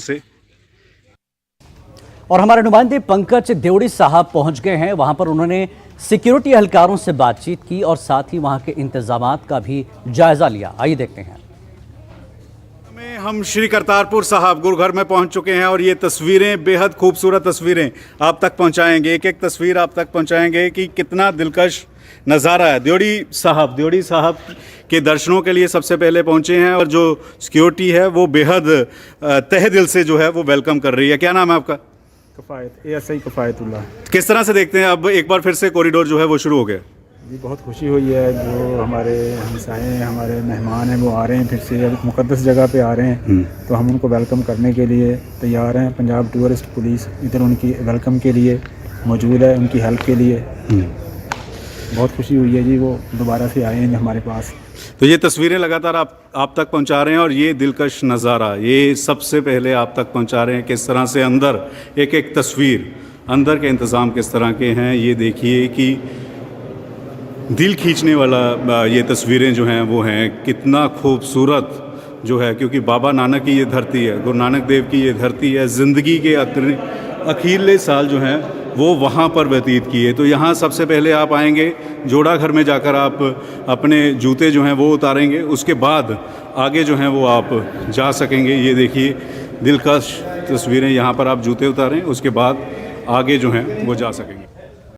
से। और हमारे नुमाइंदे पंकज देवड़ी साहब पहुंच गए हैं। वहां पर उन्होंने सिक्योरिटी एहलकारों से बातचीत की और साथ ही वहां के इंतजामात का भी जायजा लिया। आइए देखते हैं। हम श्री करतारपुर साहब गुरुघर में पहुंच चुके हैं और ये तस्वीरें बेहद खूबसूरत तस्वीरें आप तक पहुंचाएंगे। एक एक तस्वीर आप तक पहुंचाएंगे कि कितना दिलकश नज़ारा है। देवड़ी साहब के दर्शनों के लिए सबसे पहले पहुंचे हैं और जो सिक्योरिटी है वो बेहद तहे दिल से जो है वो वेलकम कर रही है। क्या नाम है आपका? कफ़ायत ASI कफ़ायतुल्लाह। किस तरह से देखते हैं अब एक बार फिर से कॉरिडोर जो है वो शुरू हो गया? जी बहुत खुशी हुई है। जो हमारे हमसाए हमारे मेहमान हैं वो आ रहे हैं, फिर से अब मुक़द्दस जगह पे आ रहे हैं, तो हम उनको वेलकम करने के लिए तैयार हैं। पंजाब टूरिस्ट पुलिस इधर उनकी वेलकम के लिए मौजूद है, उनकी हेल्प के लिए। बहुत खुशी हुई है जी, वो दोबारा से आए हैं हमारे पास। तो ये तस्वीरें लगातार आप तक पहुंचा रहे हैं और ये दिलकश नज़ारा ये सबसे पहले आप तक पहुंचा रहे हैं। किस तरह से अंदर एक एक तस्वीर, अंदर के इंतज़ाम किस तरह के हैं ये देखिए कि दिल खींचने वाला ये तस्वीरें जो हैं वो हैं। कितना खूबसूरत जो है, क्योंकि बाबा नानक की ये धरती है, गुरु नानक देव की ये धरती है। ज़िंदगी के अखीरले साल जो हैं वो वहाँ पर व्यतीत किए। तो यहाँ सबसे पहले आप आएंगे, जोड़ा घर में जाकर आप अपने जूते जो हैं वो उतारेंगे, उसके बाद आगे जो हैं वो आप जा सकेंगे। ये देखिए दिलकश तस्वीरें, यहाँ पर आप जूते उतारें, उसके बाद आगे जो हैं वो जा सकेंगे।